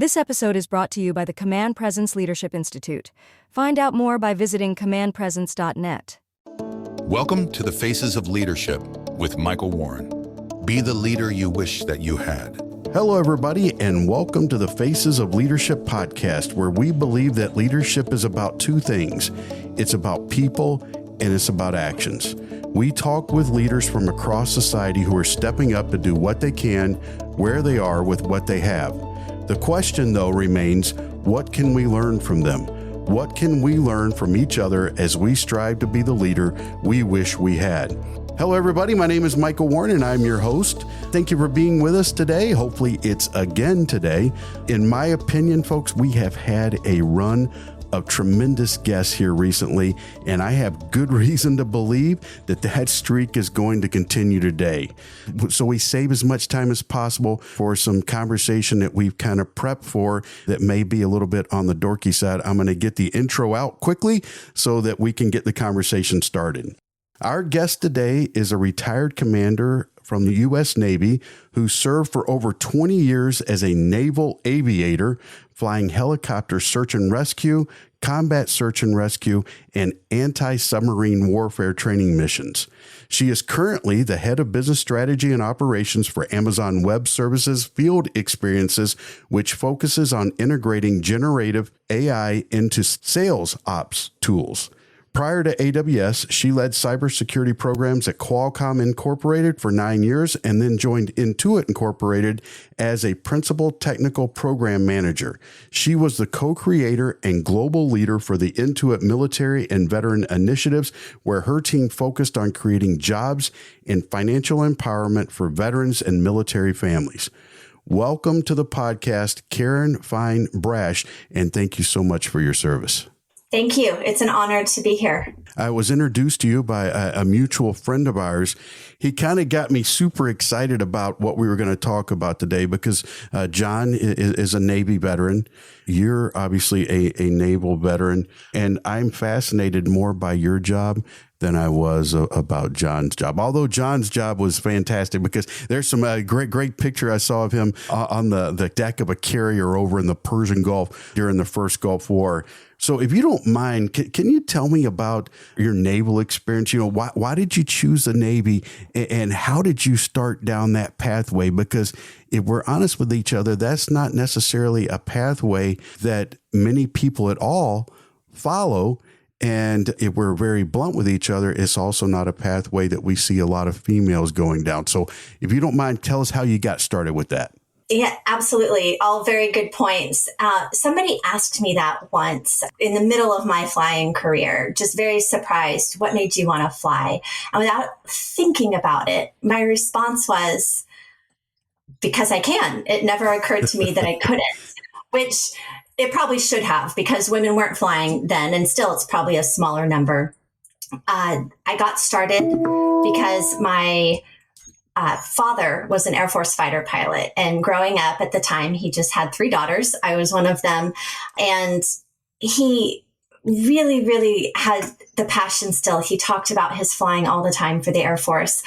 This episode is brought to you by the Command Presence Leadership Institute. Find out more by visiting commandpresence.net. Welcome to the Faces of Leadership with Michael Warren. Be the leader you wish that you had. Hello, everybody, and welcome to the Faces of Leadership podcast, where we believe that leadership is about two things. It's about people and it's about actions. We talk with leaders from across society who are stepping up to do what they can, where they are with what they have. The question, though, remains, what can we learn from them? What can we learn from each other as we strive to be the leader we wish we had? Hello, everybody. My name is Michael Warren, and I'm your host. Thank you for being with us today. Hopefully, it's again today. In my opinion, folks, we have had a run of tremendous guests here recently, and I have good reason to believe that streak is going to continue today. So we save as much time as possible for some conversation that we've kind of prepped for that may be a little bit on the dorky side. I'm going to get the intro out quickly so that we can get the conversation started. Our guest today is a retired commander from the U.S. Navy who served for over 20 years as a naval aviator, flying helicopter search and rescue, combat search and rescue, and anti-submarine warfare training missions. She is currently the head of business strategy and operations for Amazon Web Services Field Experiences, which focuses on integrating generative AI into sales ops tools. Prior to AWS, she led cybersecurity programs at Qualcomm Incorporated for 9 years and then joined Intuit Incorporated as a principal technical program manager. She was the co-creator and global leader for the Intuit military and veteran initiatives, where her team focused on creating jobs and financial empowerment for veterans and military families. Welcome to the podcast, Karen Fine Brash, and thank you so much for your service. Thank you. It's an honor to be here. I was introduced to you by a mutual friend of ours. He kind of got me super excited about what we were going to talk about today because John is a Navy veteran. You're obviously a naval veteran, and I'm fascinated more by your job than I was about John's job. Although John's job was fantastic, because there's some great picture I saw of him on the deck of a carrier over in the Persian Gulf during the first Gulf War. So if you don't mind, can you tell me about your naval experience? You know, why did you choose the Navy, and how did you start down that pathway? Because if we're honest with each other, that's not necessarily a pathway that many people at all follow. And if we're very blunt with each other, it's also not a pathway that we see a lot of females going down. So if you don't mind, tell us how you got started with that. Yeah, absolutely. All very good points. Somebody asked me that once in the middle of my flying career, just very surprised, what made you want to fly? And without thinking about it, my response was, because I can. It never occurred to me that I couldn't, which it probably should have, because women weren't flying then, and still it's probably a smaller number. I got started because my father was an Air Force fighter pilot, and growing up at the time, he just had 3 daughters. I was one of them, and he really, really had the passion still. He talked about his flying all the time for the Air Force.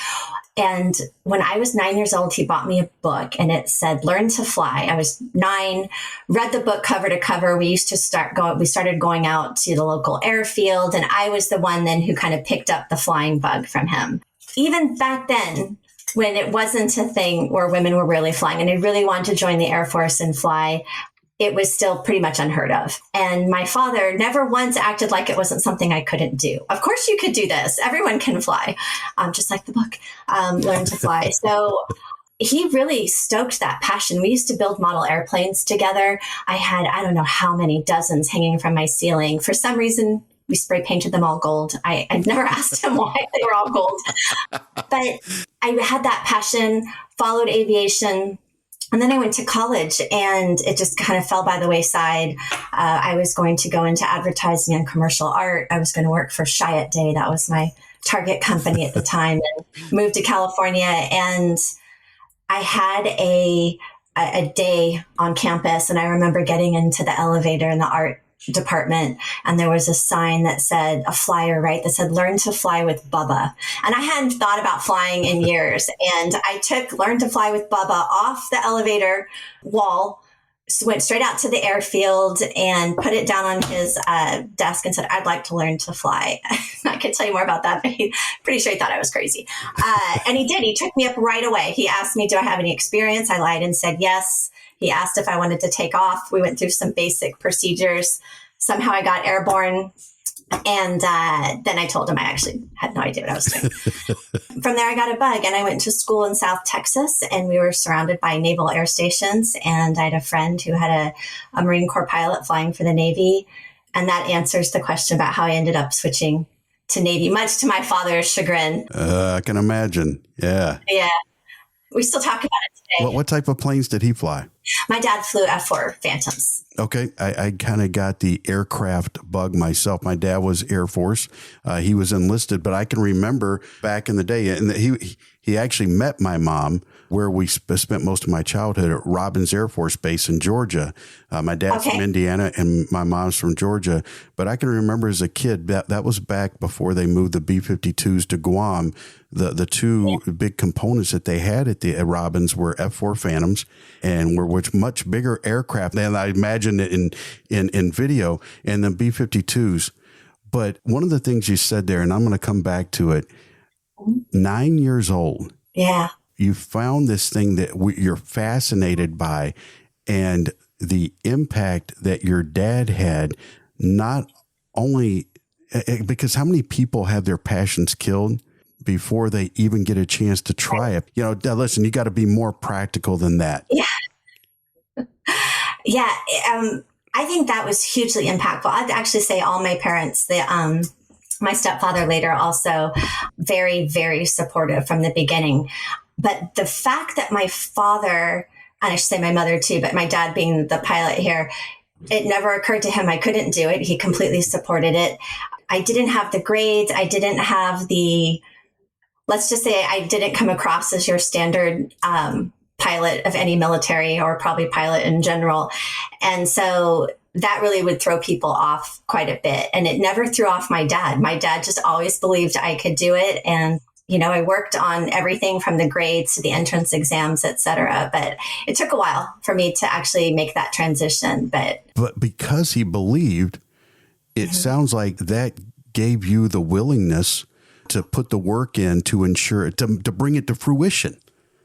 And when I was 9 years old, he bought me a book, and it said, Learn to Fly. I was 9, read the book cover to cover. We started going out to the local airfield, and I was the one then who kind of picked up the flying bug from him. Even back then, when it wasn't a thing where women were really flying and I really wanted to join the Air Force and fly, it was still pretty much unheard of. And my father never once acted like it wasn't something I couldn't do. Of course you could do this. Everyone can fly, just like the book, Learn to Fly. So he really stoked that passion. We used to build model airplanes together. I had, I don't know how many dozens hanging from my ceiling. For some reason, we spray painted them all gold. I never asked him why they were all gold. But I had that passion, followed aviation. And then I went to college, and it just kind of fell by the wayside. I was going to go into advertising and commercial art. I was going to work for Chiat Day. That was my target company at the time, and moved to California. And I had a day on campus, and I remember getting into the elevator in the art department, and there was a sign that said, a flyer, right, that said, Learn to Fly with Bubba. And I hadn't thought about flying in years. And I took Learn to Fly with Bubba off the elevator wall, went straight out to the airfield and put it down on his desk and said, I'd like to learn to fly. I could tell you more about that, but pretty sure he thought I was crazy. And he did. He took me up right away. He asked me, do I have any experience? I lied and said yes. He asked if I wanted to take off. We went through some basic procedures. Somehow I got airborne. And then I told him I actually had no idea what I was doing. From there, I got a bug and I went to school in South Texas, and we were surrounded by naval air stations. And I had a friend who had a Marine Corps pilot flying for the Navy. And that answers the question about how I ended up switching to Navy, much to my father's chagrin. I can imagine. Yeah. Yeah. We still talk about it today. What type of planes did he fly? My dad flew F-4 Phantoms. Okay. I kind of got the aircraft bug myself. My dad was Air Force. He was enlisted, but I can remember back in the day, and he actually met my mom where we spent most of my childhood at Robins Air Force Base in Georgia. My dad's from Indiana and my mom's from Georgia. But I can remember as a kid, that was back before they moved the B-52s to Guam. The two big components that they had at the Robins were F-4 Phantoms and were much bigger aircraft than I imagined it in video, and the B-52s. But one of the things you said there, and I'm going to come back to it, 9 years old. Yeah. You found this thing that you're fascinated by, and the impact that your dad had, not only because how many people have their passions killed before they even get a chance to try it? You know, listen, you got to be more practical than that. Yeah. Yeah. I think that was hugely impactful. I'd actually say all my parents, my stepfather later also very, very supportive from the beginning. But the fact that my father, and I should say my mother too, but my dad being the pilot here, it never occurred to him I couldn't do it. He completely supported it. I didn't have the grades. I didn't have let's just say I didn't come across as your standard pilot of any military, or probably pilot in general. And so that really would throw people off quite a bit. And it never threw off my dad. My dad just always believed I could do it. And you know, I worked on everything from the grades to the entrance exams, et cetera. But it took a while for me to actually make that transition. But because he believed, it sounds like that gave you the willingness to put the work in to ensure it, to bring it to fruition.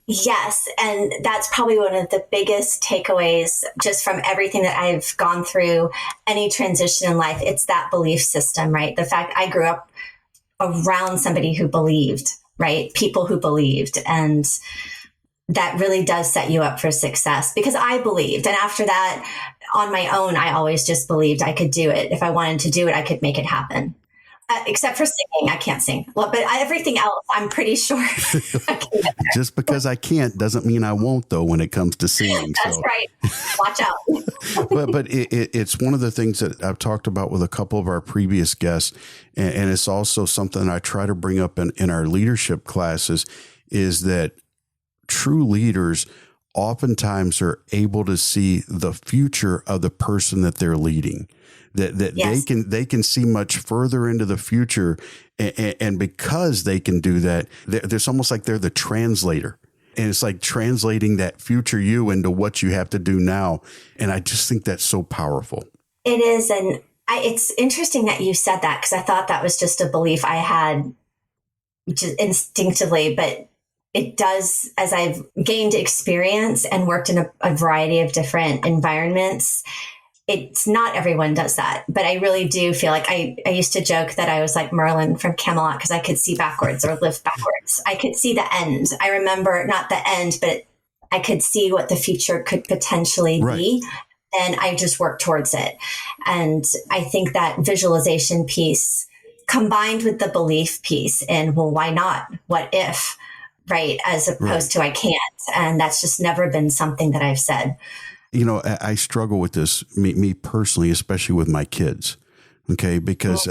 Yes. And that's probably one of the biggest takeaways just from everything that I've gone through, any transition in life. It's that belief system, right? The fact I grew up around somebody who believed, right? People who believed. And that really does set you up for success, because I believed. And after that, on my own, I always just believed I could do it. If I wanted to do it, I could make it happen. Except for singing. I can't sing. Well, but everything else, I'm pretty sure. Just because I can't doesn't mean I won't, though, when it comes to singing. That's right. Watch out. but it's one of the things that I've talked about with a couple of our previous guests, and it's also something I try to bring up in our leadership classes, is that true leaders oftentimes are able to see the future of the person that they're leading. That yes. they can see much further into the future, and because they can do that, there's almost like they're the translator, and it's like translating that future you into what you have to do now. And I just think that's so powerful. It is, and it's interesting that you said that, because I thought that was just a belief I had just instinctively, but it does, as I've gained experience and worked in a variety of different environments. It's not everyone does that, but I really do feel like I used to joke that I was like Merlin from Camelot, because I could see backwards or live backwards. I could see the end. I remember not the end, but I could see what the future could potentially be. And I just worked towards it. And I think that visualization piece combined with the belief piece in, well, why not? What if? Right. As opposed to I can't. And that's just never been something that I've said. You know, I struggle with this, me personally, especially with my kids. Okay, because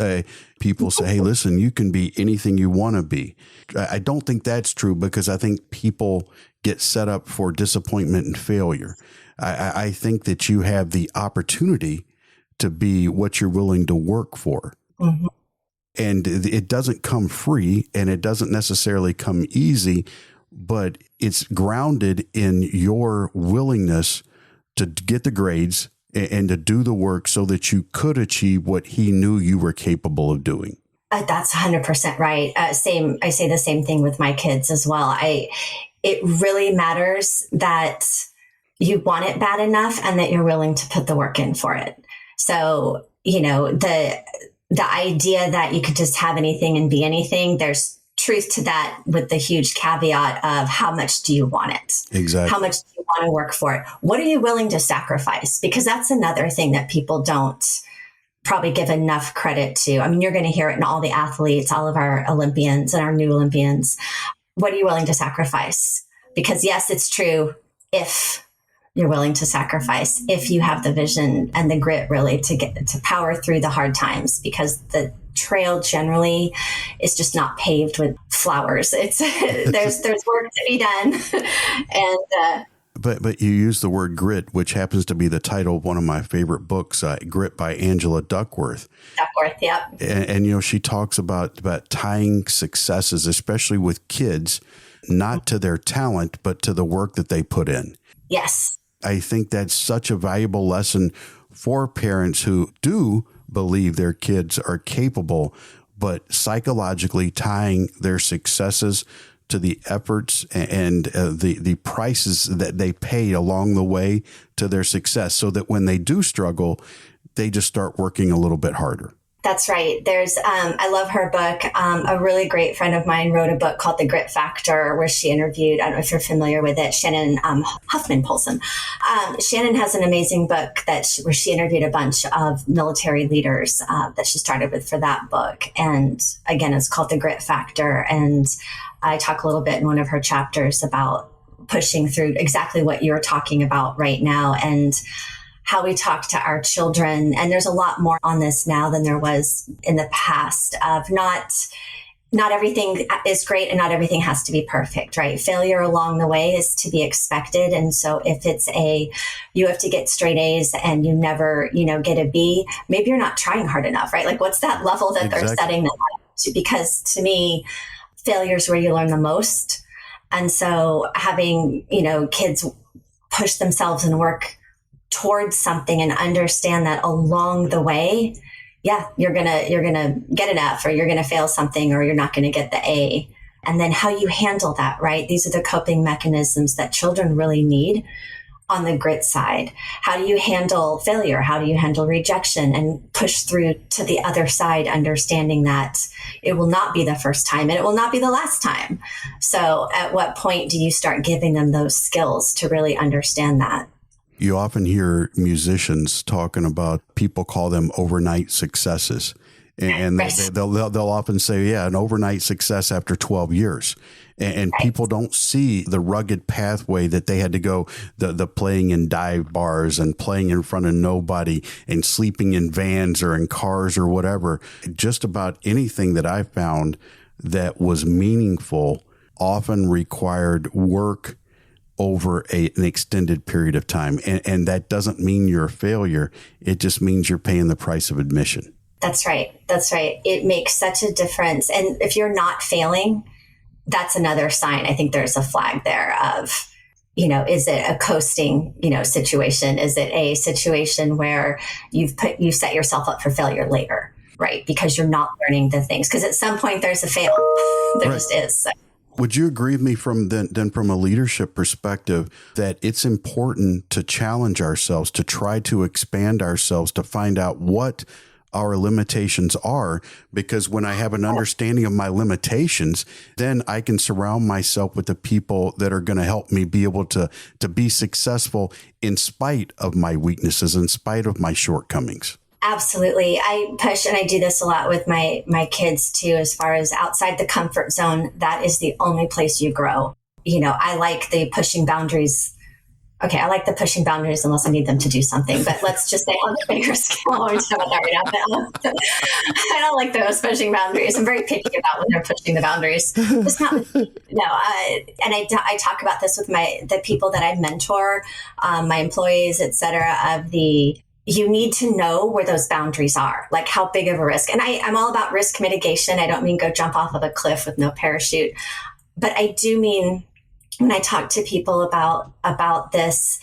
people say, hey, listen, you can be anything you want to be. I don't think that's true, because I think people get set up for disappointment and failure. I think that you have the opportunity to be what you're willing to work for. Mm-hmm. And it doesn't come free, and it doesn't necessarily come easy, but it's grounded in your willingness to get the grades and to do the work so that you could achieve what he knew you were capable of doing. That's 100% right. I say the same thing with my kids as well. It really matters that you want it bad enough and that you're willing to put the work in for it. So, the idea that you could just have anything and be anything, there's truth to that with the huge caveat of how much do you want it? Exactly. How much do you want to work for it? What are you willing to sacrifice? Because that's another thing that people don't probably give enough credit to. I mean, you're going to hear it in all the athletes, all of our Olympians and our new Olympians. What are you willing to sacrifice? Because yes, it's true if you're willing to sacrifice, if you have the vision and the grit really to power through the hard times, because the trail generally is just not paved with flowers. It's there's work to be done. And But you use the word grit, which happens to be the title of one of my favorite books, Grit by Angela Duckworth. Duckworth, yep. And she talks about tying successes, especially with kids, not to their talent, but to the work that they put in. Yes. I think that's such a valuable lesson for parents who do believe their kids are capable, but psychologically tying their successes to the efforts and the prices that they pay along the way to their success, so that when they do struggle, they just start working a little bit harder. That's right. I love her book. A really great friend of mine wrote a book called The Grit Factor, where she interviewed, I don't know if you're familiar with it, Shannon Huffman-Polson. Shannon has an amazing book where she interviewed a bunch of military leaders that she started with for that book. And again, it's called The Grit Factor. And I talk a little bit in one of her chapters about pushing through exactly what you're talking about right now, and how we talk to our children. And there's a lot more on this now than there was in the past of not everything is great and not everything has to be perfect, right? Failure along the way is to be expected. And so if it's you have to get straight A's and you never, get a B, maybe you're not trying hard enough, right? Like what's that level that Exactly. they're setting them up to? Because to me, failure is where you learn the most. And so having, kids push themselves and work towards something and understand that along the way, you're gonna get an F, or you're gonna fail something, or you're not gonna get the A. And then how you handle that, right? These are the coping mechanisms that children really need on the grit side. How do you handle failure? How do you handle rejection and push through to the other side, understanding that it will not be the first time and it will not be the last time. So at what point do you start giving them those skills to really understand that? You often hear musicians talking about, people call them overnight successes. And Right. they'll often say, an overnight success after 12 years. And Right. people don't see the rugged pathway that they had to go, the playing in dive bars and playing in front of nobody and sleeping in vans or in cars or whatever. Just about anything that I found that was meaningful often required work over an extended period of time. And that doesn't mean you're a failure. It just means you're paying the price of admission. That's right. That's right. It makes such a difference. And if you're not failing, that's another sign. I think there's a flag there of, is it a coasting, situation? Is it a situation where you've set yourself up for failure later, right? Because you're not learning the things. Because at some point there's a fail. There just is. So. Would you agree with me from a leadership perspective that it's important to challenge ourselves, to try to expand ourselves, to find out what our limitations are? Because when I have an understanding of my limitations, then I can surround myself with the people that are going to help me be able to be successful in spite of my weaknesses, in spite of my shortcomings. Absolutely. I push, and I do this a lot with my kids too, as far as outside the comfort zone. That is the only place you grow. I like the pushing boundaries. Okay, I like the pushing boundaries unless I need them to do something. But let's just say on the bigger scale, I won't talk about that right now. I don't like those pushing boundaries. I'm very picky about when they're pushing the boundaries. It's not, and I talk about this with the people that I mentor, my employees, et cetera, you need to know where those boundaries are, like how big of a risk. And I'm all about risk mitigation. I don't mean go jump off of a cliff with no parachute, but I do mean when I talk to people about this,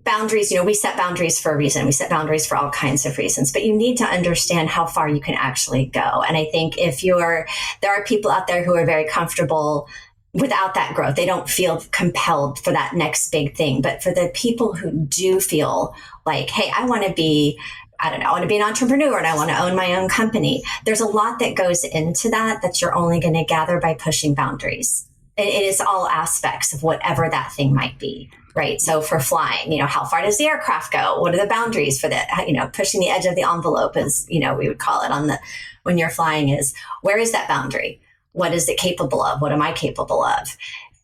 boundaries, we set boundaries for a reason. We set boundaries for all kinds of reasons, but you need to understand how far you can actually go. And I think there are people out there who are very comfortable without that growth. They don't feel compelled for that next big thing. But for the people who do feel like, hey, I want to be an entrepreneur and I want to own my own company. There's a lot that goes into that you're only going to gather by pushing boundaries. It is all aspects of whatever that thing might be, right? So for flying, how far does the aircraft go? What are the boundaries for that? Pushing the edge of the envelope is, we would call it when you're flying is, where is that boundary? What is it capable of? What am I capable of?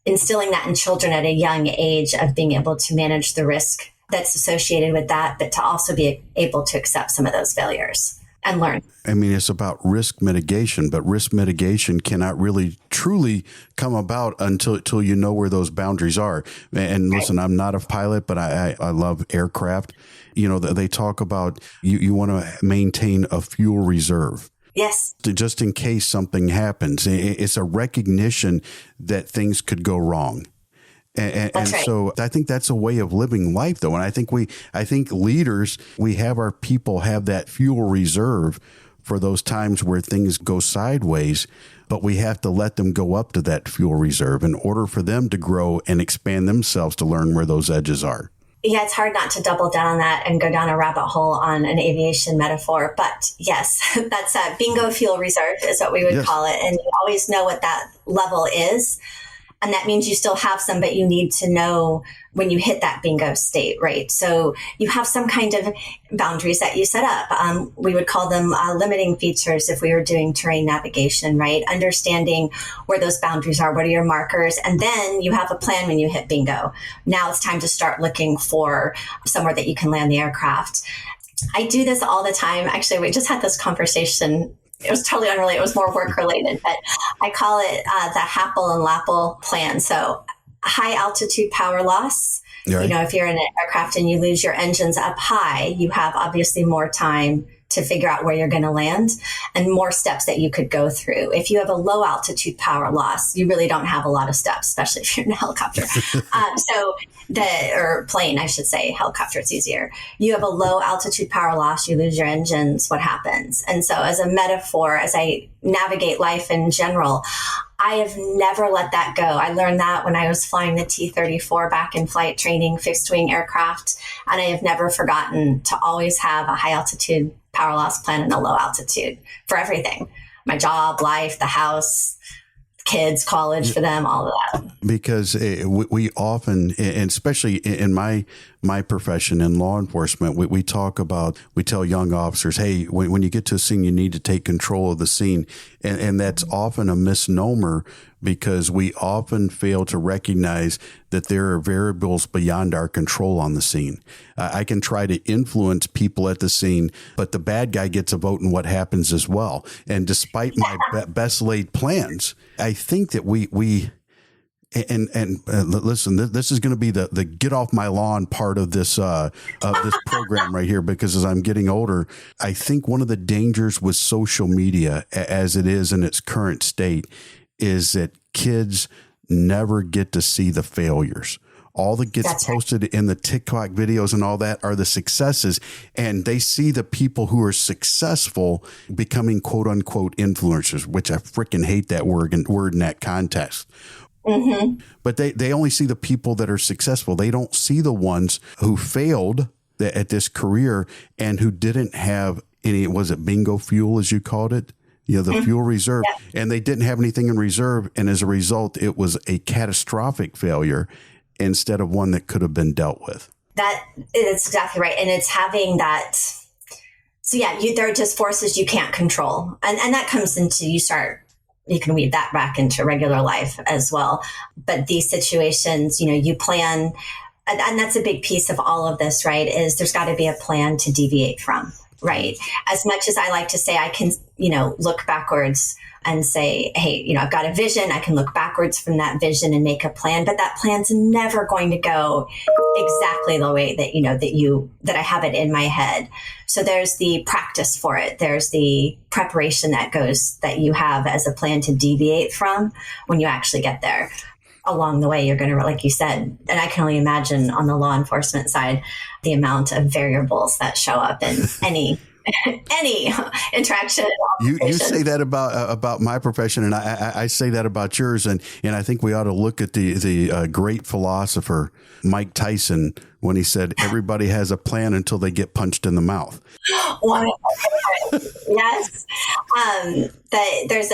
Instilling that in children at a young age of being able to manage the risk that's associated with that, but to also be able to accept some of those failures and learn. I mean, it's about risk mitigation, but risk mitigation cannot really truly come about until you know where those boundaries are. And listen, I'm not a pilot, but I love aircraft. They talk about you want to maintain a fuel reserve. Yes. Just in case something happens. It's a recognition that things could go wrong. And right. So I think that's a way of living life, though. And I think leaders, we have our people have that fuel reserve for those times where things go sideways, but we have to let them go up to that fuel reserve in order for them to grow and expand themselves to learn where those edges are. Yeah, it's hard not to double down on that and go down a rabbit hole on an aviation metaphor. But yes, that's a bingo fuel reserve is what we would call it. And you always know what that level is. And that means you still have some, but you need to know when you hit that bingo state, right? So you have some kind of boundaries that you set up. We would call them limiting features if we were doing terrain navigation, right? Understanding where those boundaries are, what are your markers? And then you have a plan when you hit bingo. Now it's time to start looking for somewhere that you can land the aircraft. I do this all the time. Actually, we just had this conversation. It was totally unrelated. It was more work related, but I call it the HAPL and LAPL plan. So high altitude power loss. Right. If you're in an aircraft and you lose your engines up high, you have obviously more time to figure out where you're going to land and more steps that you could go through. If you have a low altitude power loss, you really don't have a lot of steps, especially if you're in a helicopter. Or plane, I should say. Helicopter, it's easier. You have a low altitude power loss, you lose your engines, what happens? And so as a metaphor, as I navigate life in general, I have never let that go. I learned that when I was flying the T-34 back in flight training, fixed wing aircraft. And I have never forgotten to always have a high altitude power loss plan and a low altitude for everything. My job, life, the house, kids, college for them, all of that. Because we often, and especially in my profession in law enforcement, we tell young officers, hey, when you get to a scene, you need to take control of the scene. And that's often a misnomer because we often fail to recognize that there are variables beyond our control on the scene. I can try to influence people at the scene, but the bad guy gets a vote in what happens as well. And despite my best laid plans, I think that we listen, this is going to be the get off my lawn part of this program right here, because as I'm getting older, I think one of the dangers with social media as it is in its current state is that kids never get to see the failures. All that gets posted in the TikTok videos and all that are the successes. And they see the people who are successful becoming quote unquote influencers, which I freaking hate that word in that context. Mm-hmm. But they only see the people that are successful. They don't see the ones who failed at this career and who didn't have any, was it bingo fuel as you called it? The fuel reserve, and they didn't have anything in reserve. And as a result, it was a catastrophic failure instead of one that could have been dealt with. That is exactly right. And it's having that. So there are just forces you can't control. And that comes into, you can weave that back into regular life as well. But these situations, you plan, and that's a big piece of all of this, right? Is there's got to be a plan to deviate from. Right. As much as I like to say, I can, look backwards and say, hey, I've got a vision. I can look backwards from that vision and make a plan, but that plan's never going to go exactly the way that, that I have it in my head. So there's the practice for it. There's the preparation that you have as a plan to deviate from when you actually get there. along the way, you're going to, like you said, and I can only imagine on the law enforcement side, the amount of variables that show up in any interaction. You say that about my profession, and I say that about yours, and I think we ought to look at the great philosopher Mike Tyson when he said, "Everybody has a plan until they get punched in the mouth." Yes. There's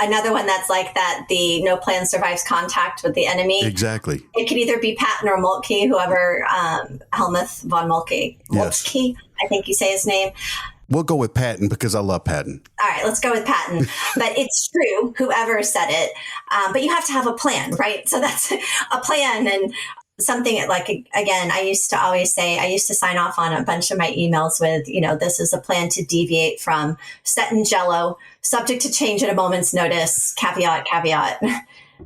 another one that's like that. The no plan survives contact with the enemy. Exactly. It could either be Patton or Moltke, whoever, Helmuth von Moltke. Yes. Moltke, I think you say his name. We'll go with Patton because I love Patton. All right, let's go with Patton. But it's true, whoever said it. But you have to have a plan, right? So that's a plan. And something like, again, I used to always say, I used to sign off on a bunch of my emails with, this is a plan to deviate from set in Jello, subject to change at a moment's notice, caveat.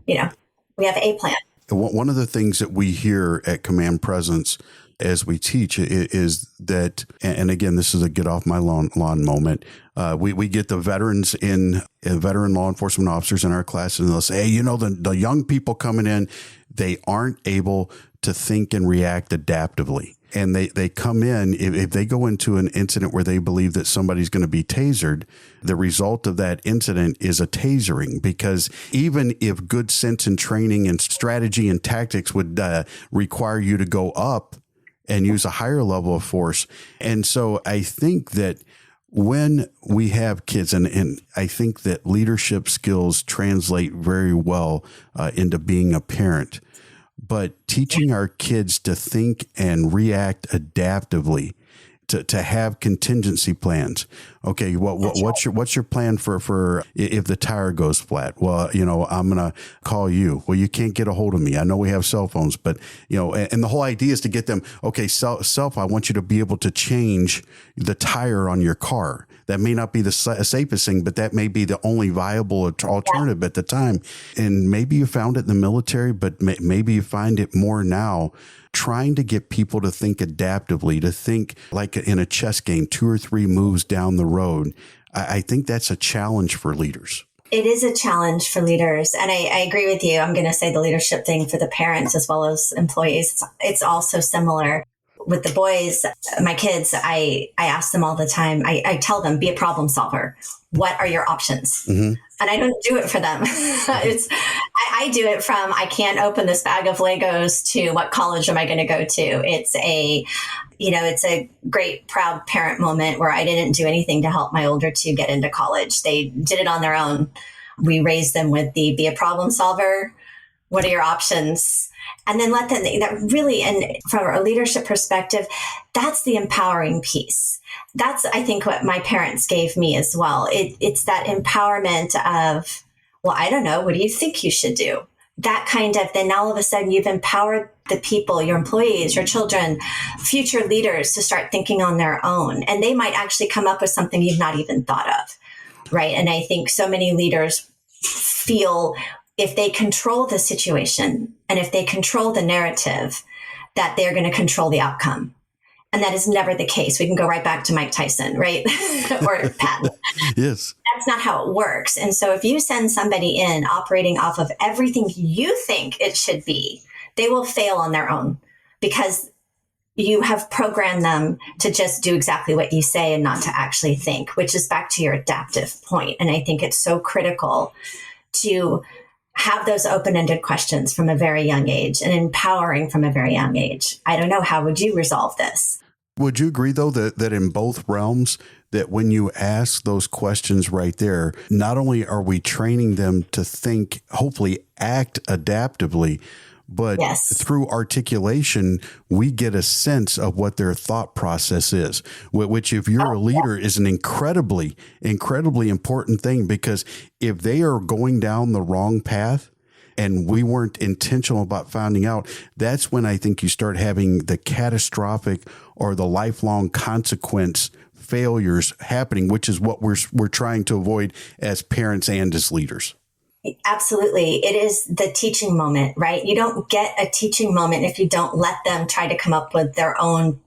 We have a plan. One of the things that we hear at Command Presence as we teach is that, and again, this is a get off my lawn moment. We get the veterans veteran law enforcement officers in our class, and they'll say, hey, the young people coming in, they aren't able to think and react adaptively. And they come in, if they go into an incident where they believe that somebody's going to be tasered, the result of that incident is a tasering, because even if good sense and training and strategy and tactics would require you to go up and use a higher level of force. And so I think that when we have kids, and I think that leadership skills translate very well into being a parent, but teaching our kids to think and react adaptively, to have contingency plans. Okay, what's your plan for if the tire goes flat? Well, I'm gonna call you. Well, you can't get a hold of me. I know we have cell phones, but and the whole idea is to get them. Okay, self, I want you to be able to change the tire on your car. That may not be the safest thing, but that may be the only viable alternative at the time. And maybe you found it in the military, but maybe you find it more now. Trying to get people to think adaptively, to think like in a chess game, 2 or 3 moves down the road. I think that's a challenge for leaders. It is a challenge for leaders. And I agree with you. I'm going to say the leadership thing for the parents as well as employees. It's also similar. With the boys, my kids, I ask them all the time. I tell them, be a problem solver. What are your options? Mm-hmm. And I don't do it for them. I do it from, I can't open this bag of Legos to what college am I going to go to? It's a great proud parent moment where I didn't do anything to help my older 2 get into college. They did it on their own. We raised them with be a problem solver. What are your options? And then let them, that really, and from a leadership perspective, that's the empowering piece. That's, I think, what my parents gave me as well. It's that empowerment of, well, I don't know, what do you think you should do? That kind of, then all of a sudden you've empowered the people, your employees, your children, future leaders to start thinking on their own. And they might actually come up with something you've not even thought of, right? And I think so many leaders feel if they control the situation and if they control the narrative, that they're going to control the outcome. And that is never the case. We can go right back to Mike Tyson, right? Or Patton. Yes. That's not how it works. And so if you send somebody in operating off of everything you think it should be, they will fail on their own because you have programmed them to just do exactly what you say and not to actually think, which is back to your adaptive point. And I think it's so critical to have those open-ended questions from a very young age and empowering from a very young age. I don't know. How would you resolve this? Would you agree, though, that in both realms, that when you ask those questions right there, not only are we training them to think, hopefully act adaptively, but yes, through articulation, we get a sense of what their thought process is, which if you're a leader is an incredibly, incredibly important thing, because if they are going down the wrong path and we weren't intentional about finding out, that's when I think you start having the catastrophic or the lifelong consequence failures happening, which is what we're trying to avoid as parents and as leaders. Absolutely. It is the teaching moment, right? You don't get a teaching moment if you don't let them try to come up with their own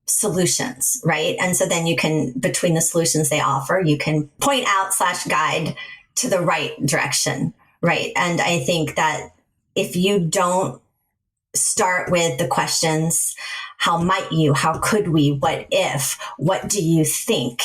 solutions, right? And so then you can, between the solutions they offer, you can point out / guide to the right direction, right? And I think that if you don't start with the questions, how might you, how could we, what if, what do you think?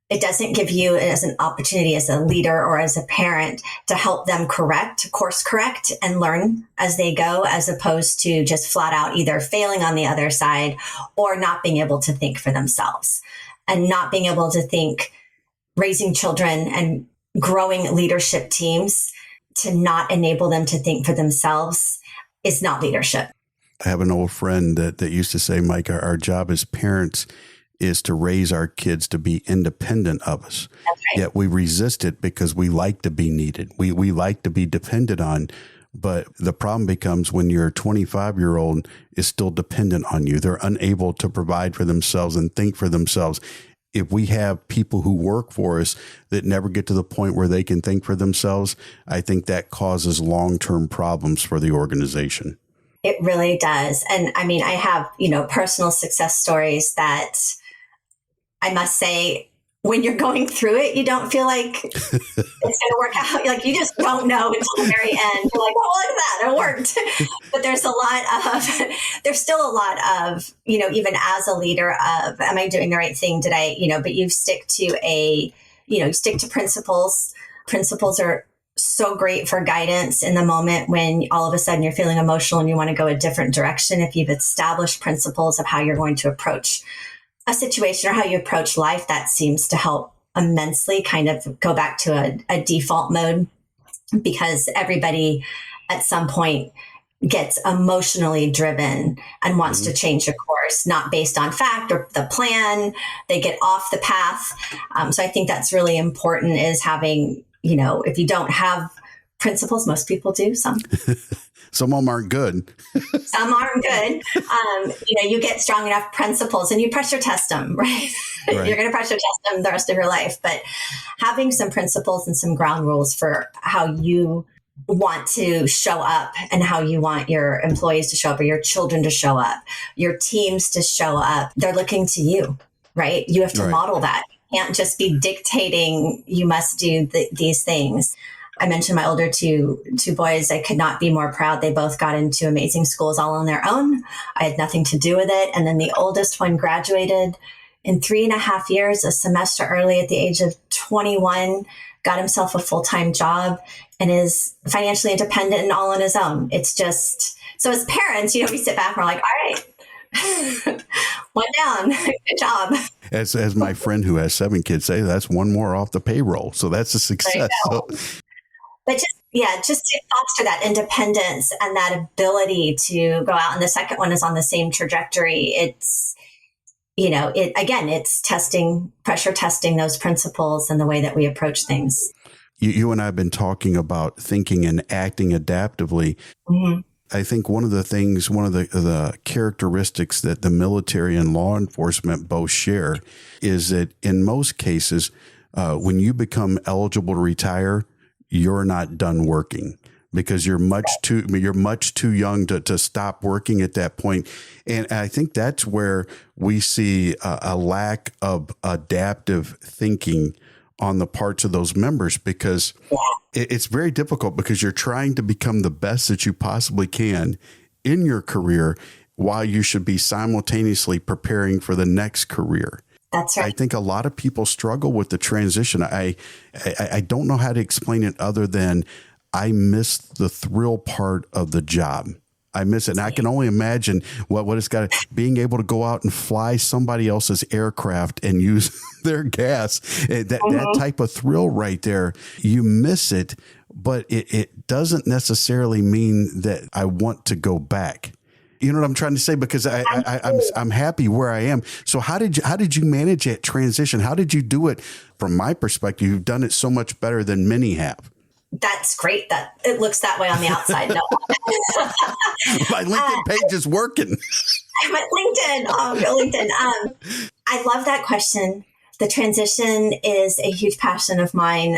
It doesn't give you as an opportunity as a leader or as a parent to help them course correct and learn as they go, as opposed to just flat out either failing on the other side or not being able to think for themselves and not being able to think. Raising children and growing leadership teams to not enable them to think for themselves is not leadership. I have an old friend that used to say, Mike, our job as parents is to raise our kids to be independent of us. That's right. Yet we resist it because we like to be needed. We like to be depended on. But the problem becomes when your 25-year-old is still dependent on you. They're unable to provide for themselves and think for themselves. If we have people who work for us that never get to the point where they can think for themselves, I think that causes long-term problems for the organization. It really does. And I mean, I have, personal success stories that I must say, when you're going through it, you don't feel like it's going to work out. Like, you just don't know until the very end. You're like, oh, look at that, it worked. But there's still a lot of, even as a leader of, am I doing the right thing? Did I, but you stick to principles. Principles are so great for guidance in the moment when all of a sudden you're feeling emotional and you want to go a different direction. If you've established principles of how you're going to approach a situation or how you approach life, that seems to help immensely kind of go back to a default mode, because everybody at some point gets emotionally driven and wants to change a course, not based on fact or the plan. They get off the path. So I think that's really important, is having, if you don't have principles, most people do some. Some of them aren't good. Some aren't good. You get strong enough principles and you pressure test them, right? Right. You're going to pressure test them the rest of your life. But having some principles and some ground rules for how you want to show up and how you want your employees to show up, or your children to show up, your teams to show up, they're looking to you, right? You have to model that. You can't just be dictating, you must do these things. I mentioned my older two boys. I could not be more proud. They both got into amazing schools all on their own. I had nothing to do with it. And then the oldest one graduated in 3.5 years, a semester early at the age of 21, got himself a full-time job and is financially independent and all on his own. It's just, so as parents, we sit back and we're like, all right, one down, good job. As my friend who has 7 kids say, that's one more off the payroll. So that's a success. But just to foster that independence and that ability to go out. And the second one is on the same trajectory. It's, it's pressure testing those principles and the way that we approach things. You and I have been talking about thinking and acting adaptively. Mm-hmm. I think one of the characteristics that the military and law enforcement both share is that in most cases, when you become eligible to retire, you're not done working, because you're much too young to stop working at that point. And I think that's where we see a lack of adaptive thinking on the parts of those members, because it's very difficult, because you're trying to become the best that you possibly can in your career while you should be simultaneously preparing for the next career. That's right. I think a lot of people struggle with the transition. I don't know how to explain it other than I miss the thrill part of the job. I miss it. And I can only imagine what it's got, being able to go out and fly somebody else's aircraft and use their gas. That type of thrill right there, you miss it, but it doesn't necessarily mean that I want to go back. You know what I'm trying to say? Because I'm happy where I am. So how did you manage that transition? How did you do it? From my perspective, you've done it so much better than many have. That's great that it looks that way on the outside. No. My LinkedIn page is working. I'm at LinkedIn. I love that question. The transition is a huge passion of mine,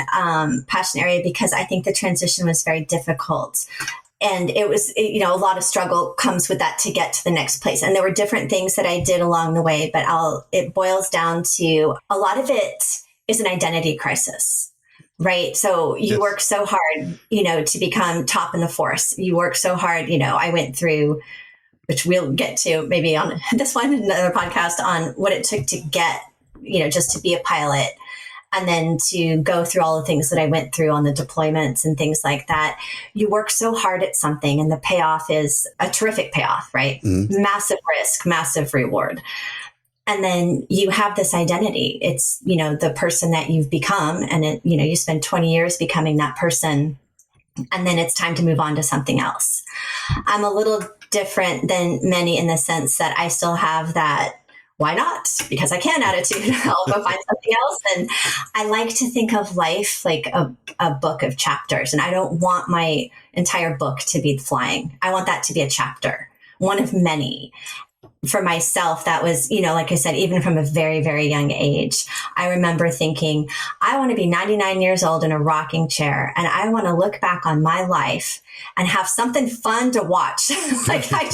passion area, because I think the transition was very difficult. And it was, a lot of struggle comes with that to get to the next place. And there were different things that I did along the way, but it boils down to a lot of it is an identity crisis. right? So you Yes. work so hard, to become top in the force. You work so hard. I went through, which we'll get to maybe on this one, another podcast, on what it took to get, just to be a pilot, and then to go through all the things that I went through on the deployments and things like that. You work so hard at something, and the payoff is a terrific payoff, right? Mhm. Massive risk, massive reward. And then you have this identity. It's, the person that you've become, and you spend 20 years becoming that person, and then it's time to move on to something else. I'm a little different than many in the sense that I still have that why not? Because I can attitude. I'll go find something else. And I like to think of life like a book of chapters. And I don't want my entire book to be flying. I want that to be a chapter, one of many. For myself, that was, like I said, even from a very, very young age, I remember thinking, I want to be 99 years old in a rocking chair, and I want to look back on my life and have something fun to watch. I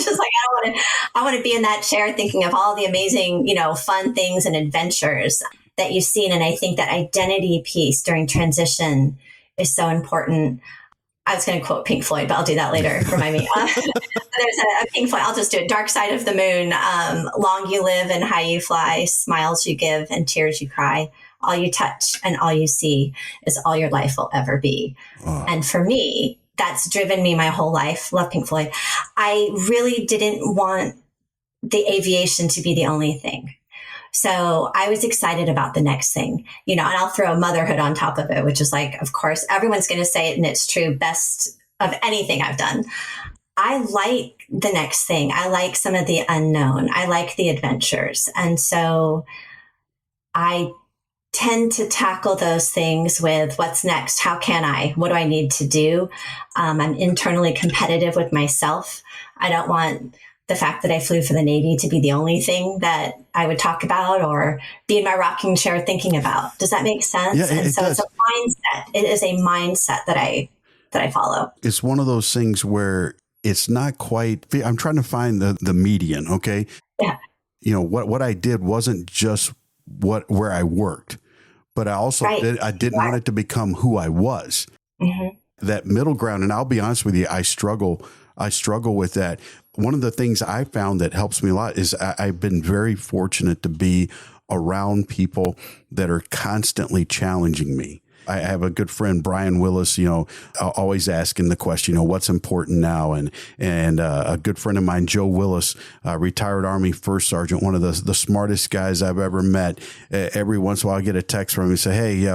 want to be in that chair thinking of all the amazing, fun things and adventures that you've seen. And I think that identity piece during transition is so important. I was going to quote Pink Floyd, but I'll do that later. Remind me. There's a Pink Floyd. I'll just do it. Dark Side of the Moon. Long you live and high you fly. Smiles you give and tears you cry. All you touch and all you see is all your life will ever be. Oh. And for me, that's driven me my whole life. Love Pink Floyd. I really didn't want the aviation to be the only thing. So I was excited about the next thing, and I'll throw motherhood on top of it, which is like, of course, everyone's going to say it and it's true, best of anything I've done. I like the next thing. I like some of the unknown. I like the adventures. And so I tend to tackle those things with what's next? How can I? What do I need to do? I'm internally competitive with myself. I don't want the fact that I flew for the Navy to be the only thing that I would talk about or be in my rocking chair thinking about. Does that make sense? Yeah, and so does. It's a mindset. It is a mindset that I follow. It's one of those things where it's not quite, I'm trying to find the median. Okay. Yeah. What I did wasn't just where I worked, but I also I didn't want it to become who I was. Mm-hmm. That middle ground. And I'll be honest with you, I struggle with that. One of the things I found that helps me a lot is I've been very fortunate to be around people that are constantly challenging me. I have a good friend, Brian Willis, always asking the question, what's important now? And a good friend of mine, Joe Willis, retired Army First Sergeant, one of the smartest guys I've ever met. Every once in a while I get a text from him and say, hey,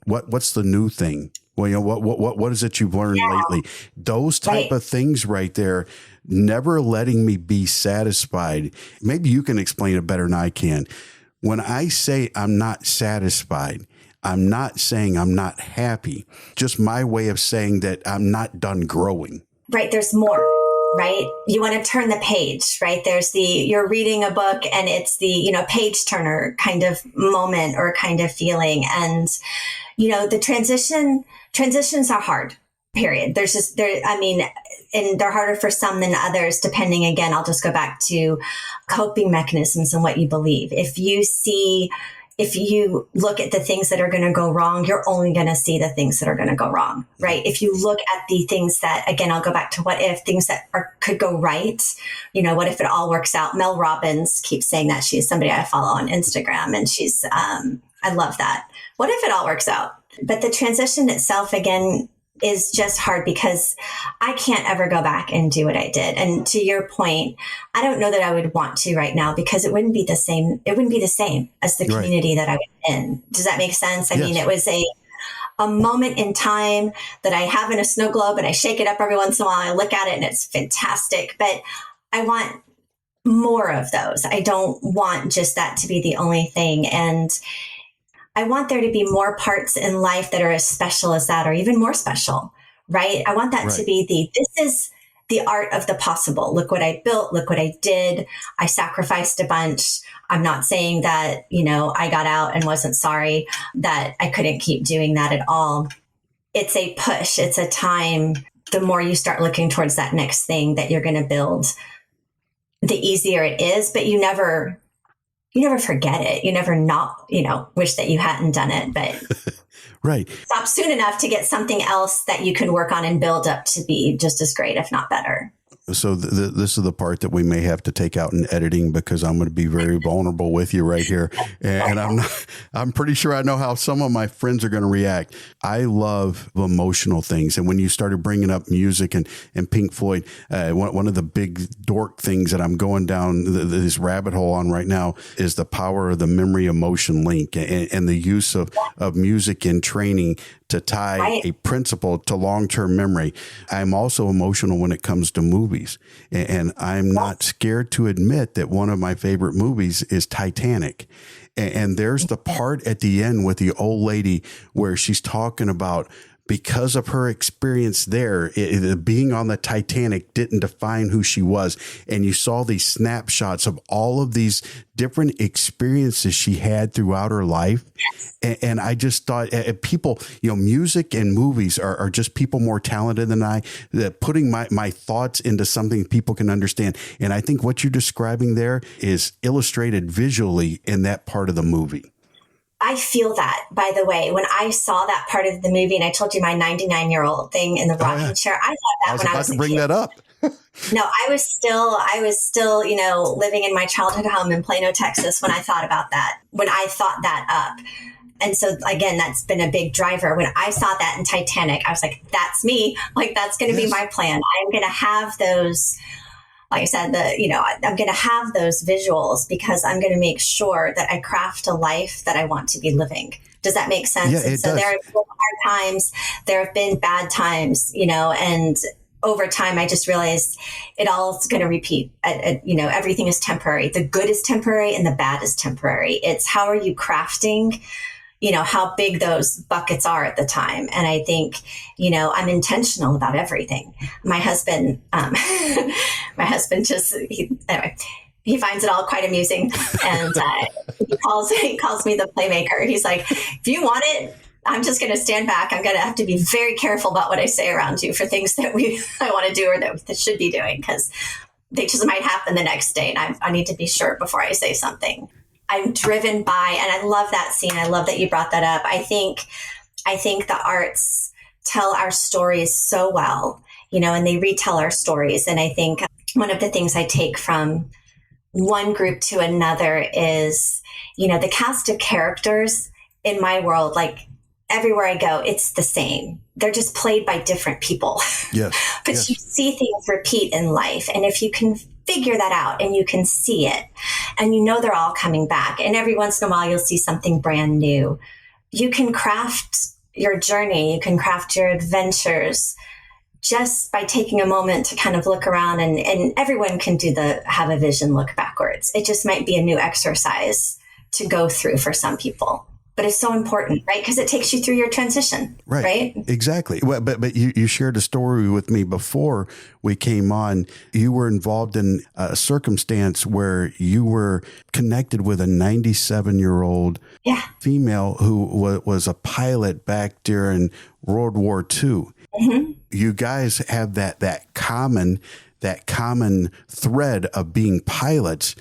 what's the new thing? Well, what is it you've learned lately? Those type of things right there, never letting me be satisfied. Maybe you can explain it better than I can. When I say I'm not satisfied, I'm not saying I'm not happy. Just my way of saying that I'm not done growing. Right. There's more, right? You want to turn the page, right? There's you're reading a book and it's the, page turner kind of moment or kind of feeling. And, the transitions are hard, period. And they're harder for some than others, depending, again, I'll just go back to coping mechanisms and what you believe. If you look at the things that are going to go wrong, you're only going to see the things that are going to go wrong, right? If you look at the things that, again, I'll go back to what if, things that could go right, what if it all works out? Mel Robbins keeps saying that. She's somebody I follow on Instagram, and she's, I love that. What if it all works out? But the transition itself, again, is just hard because I can't ever go back and do what I did. And to your point, I don't know that I would want to right now because it wouldn't be the same. It wouldn't be the same as the community that I was in. Does that make sense? I mean, it was a moment in time that I have in a snow globe and I shake it up every once in a while. I look at it and it's fantastic, but I want more of those. I don't want just that to be the only thing. And I want there to be more parts in life that are as special as that, or even more special, right? I want that to be this is the art of the possible. Look what I built. Look what I did. I sacrificed a bunch. I'm not saying that, I got out and wasn't sorry that I couldn't keep doing that at all. It's a push. It's a time. The more you start looking towards that next thing that you're going to build, the easier it is, but you never you never forget it. You never not, wish that you hadn't done it, but Right. stop soon enough to get something else that you can work on and build up to be just as great, if not better. So this is the part that we may have to take out in editing, because I'm going to be very vulnerable with you right here. And I'm pretty sure I know how some of my friends are going to react. I love emotional things. And when you started bringing up music and Pink Floyd, one of the big dork things that I'm going down this rabbit hole on right now is the power of the memory emotion link and the use of music in training to tie a principle to long-term memory. I'm also emotional when it comes to movies. And I'm not scared to admit that one of my favorite movies is Titanic. And there's the part at the end with the old lady where she's talking about, because of her experience there, being on the Titanic didn't define who she was. And you saw these snapshots of all of these different experiences she had throughout her life. And I just thought people, music and movies are just people more talented than I, that putting my thoughts into something people can understand. And I think what you're describing there is illustrated visually in that part of the movie. I feel that, by the way, when I saw that part of the movie, and I told you my 99-year-old thing in the rocking chair, I thought that when I was about to bring that up. No, I was still, living in my childhood home in Plano, Texas, when I thought about that, when I thought that up. And so, again, that's been a big driver. When I saw that in Titanic, I was like, that's me. Like, that's going to be my plan. I'm going to have those, like I said, I'm going to have those visuals, because I'm going to make sure that I craft a life that I want to be living. Does that make sense? Yeah, it does. There have been hard times, there have been bad times, and over time, I just realized it all is going to repeat. Everything is temporary. The good is temporary and the bad is temporary. It's how are you crafting, how big those buckets are at the time. And I think, I'm intentional about everything. My husband, he finds it all quite amusing. And he calls me the playmaker. He's like, if you want it, I'm just going to stand back. I'm going to have to be very careful about what I say around you for things that I want to do or that should be doing, because they just might happen the next day. And I need to be sure before I say something. I'm driven by, and I love that scene. I love that you brought that up. I think the arts tell our stories so well, and they retell our stories. And I think one of the things I take from one group to another is, the cast of characters in my world, like everywhere I go, it's the same. They're just played by different people. Yes. But yes. You see things repeat in life. And if you can figure that out and you can see it, and they're all coming back, and every once in a while you'll see something brand new, you can craft your journey, you can craft your adventures just by taking a moment to kind of look around, and everyone can have a vision look backwards. It just might be a new exercise to go through for some people. But it's so important, right? Because it takes you through your transition, right? Exactly. Well, but you shared a story with me before we came on. You were involved in a circumstance where you were connected with a 97-year-old female who was a pilot back during World War II. Mm-hmm. You guys have that common thread of being pilots.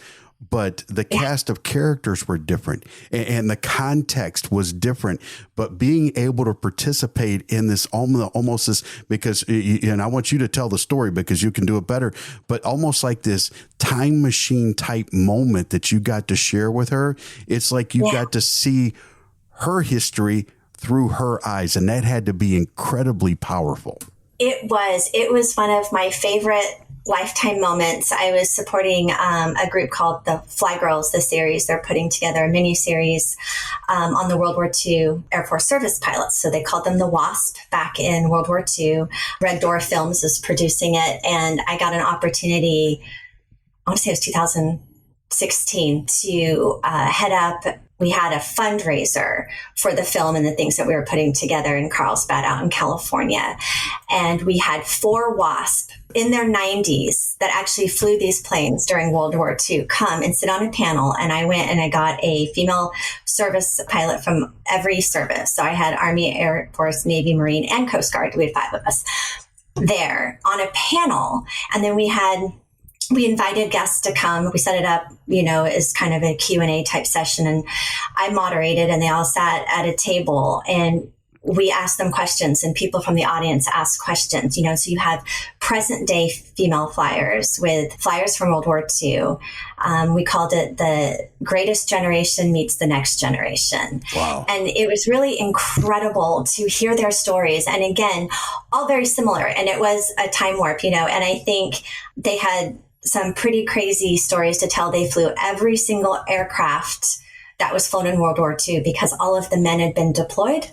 But the cast of characters were different, and the context was different. But being able to participate in this almost this, because, and I want you to tell the story because you can do it better, but almost like this time machine type moment that you got to share with her. It's like you got to see her history through her eyes, and that had to be incredibly powerful. It was one of my favorite lifetime moments. I was supporting a group called the Fly Girls, the series. They're putting together a mini series on the World War II Air Force service pilots. So they called them the WASP back in World War II. Red Door Films is producing it. And I got an opportunity, I want to say it was 2016, to head up. We had a fundraiser for the film and the things that we were putting together in Carlsbad out in California. And we had 4 WASP in their 90s that actually flew these planes during World War II come and sit on a panel. And I went and I got a female service pilot from every service. So I had Army, Air Force, Navy, Marine, and Coast Guard. We had 5 of us there on a panel. And then we had we invited guests to come. We set it up, as kind of a Q&A type session. And I moderated, and they all sat at a table, and we asked them questions, and people from the audience asked questions, so you have present day female flyers with flyers from World War II. We called it the greatest generation meets the next generation. Wow. And it was really incredible to hear their stories. And again, all very similar. And it was a time warp, and I think they had some pretty crazy stories to tell. They flew every single aircraft that was flown in World War II because all of the men had been deployed.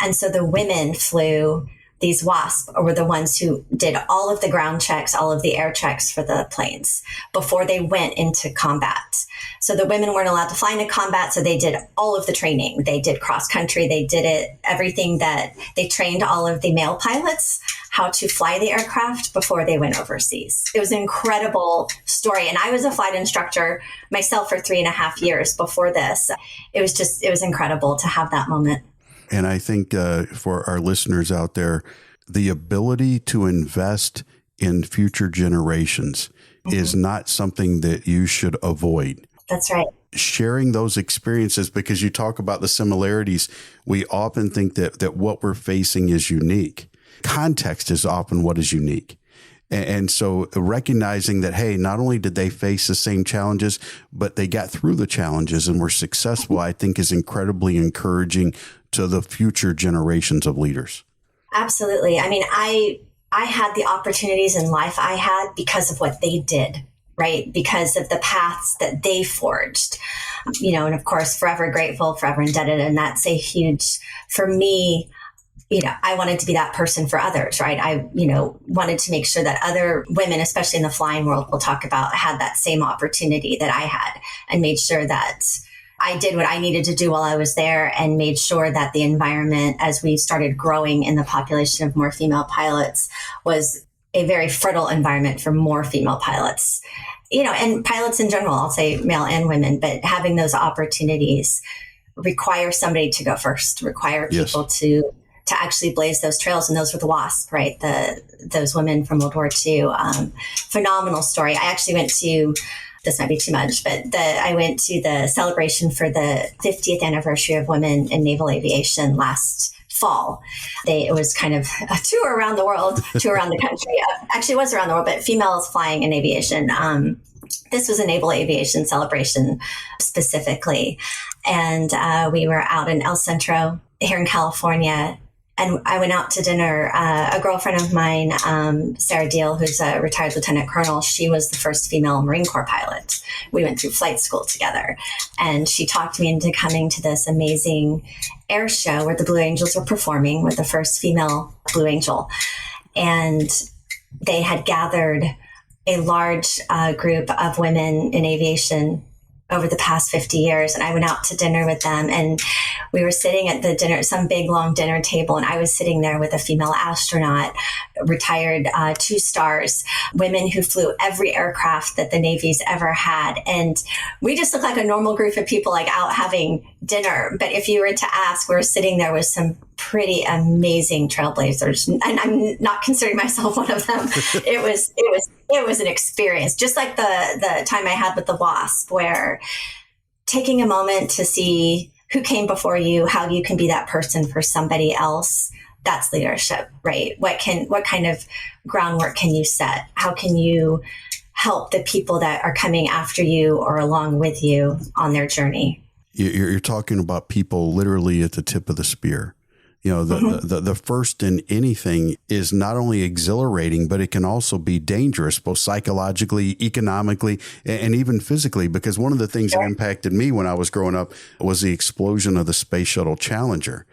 And so the women flew these WASP, or were the ones who did all of the ground checks, all of the air checks for the planes before they went into combat. So the women weren't allowed to fly into combat. So they did all of the training. They did cross country. They did everything that they trained all of the male pilots how to fly the aircraft before they went overseas. It was an incredible story. And I was a flight instructor myself for 3.5 years before this. It was incredible to have that moment. And I think for our listeners out there, the ability to invest in future generations is not something that you should avoid. That's right. Sharing those experiences, because you talk about the similarities, we often think that what we're facing is unique. Context is often what is unique. And so recognizing that, hey, not only did they face the same challenges, but they got through the challenges and were successful, I think is incredibly encouraging to the future generations of leaders. Absolutely. I mean, I had the opportunities in life I had because of what they did, right? Because of the paths that they forged, and of course, forever grateful, forever indebted. And that's a huge, for me, I wanted to be that person for others, right? I, wanted to make sure that other women, especially in the flying world, we'll talk about, had that same opportunity that I had, and made sure that I did what I needed to do while I was there, and made sure that the environment, as we started growing in the population of more female pilots, was a very fertile environment for more female pilots, and pilots in general, I'll say male and women, but having those opportunities require somebody to go first, require people to actually blaze those trails. And those were the WASP, right? Those women from World War II. Phenomenal story. I actually went to, this might be too much, but I went to the celebration for the 50th anniversary of women in naval aviation last fall. It was kind of a tour around the world, tour around the country. Actually, it was around the world, but females flying in aviation. This was a naval aviation celebration specifically. And we were out in El Centro here in California. And I went out to dinner. A girlfriend of mine, Sarah Deal, who's a retired lieutenant colonel, she was the first female Marine Corps pilot. We went through flight school together. And she talked me into coming to this amazing air show where the Blue Angels were performing with the first female Blue Angel. And they had gathered a large group of women in aviation over the past 50 years. And I went out to dinner with them, and we were sitting at the dinner, some big long dinner table. And I was sitting there with a female astronaut, retired 2 stars, women who flew every aircraft that the Navy's ever had. And we just looked like a normal group of people, like out having dinner. But if you were to ask, we were sitting there with some pretty amazing trailblazers. And I'm not considering myself one of them. It was an experience, just like the time I had with the WASP, where taking a moment to see who came before you, how you can be that person for somebody else. That's leadership, right? What kind of groundwork can you set? How can you help the people that are coming after you or along with you on their journey? You're talking about people literally at the tip of the spear. The first in anything is not only exhilarating, but it can also be dangerous, both psychologically, economically, and even physically. Because one of the things that impacted me when I was growing up was the explosion of the Space Shuttle Challenger.